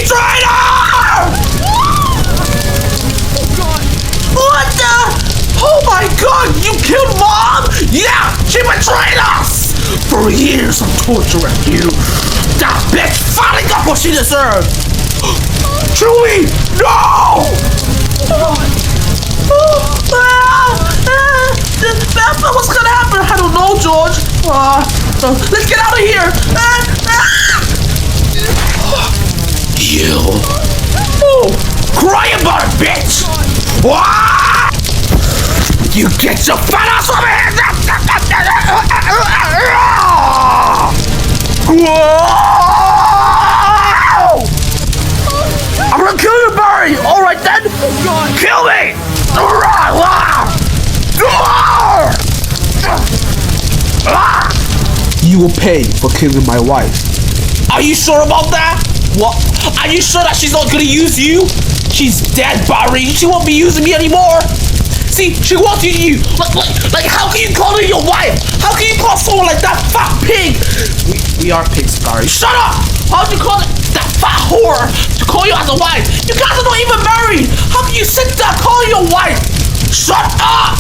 traitor! What the? Oh my god, you killed Mom? Yeah, she betrayed us! For years of torturing you, that bitch finally got what she deserved! Chewie, no! What's gonna happen? I don't know, George. Let's get out of here! You! Oh, cry about it, bitch! What? You get your fat ass over here! Whoa! I'm gonna kill you, Barry! Alright then! Kill me! You will pay for killing my wife. Are you sure about that? What? Are you sure that she's not gonna use you? She's dead, Barry. She won't be using me anymore. See, she wants you. Like, how can you call her your wife? How can you call someone like that fat pig? We are pigs, Barry. Shut up! How'd you call that fat whore to call you as a wife? You guys are not even married. How can you sit there calling your wife? Shut up!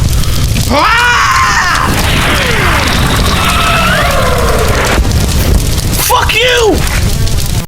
Ah!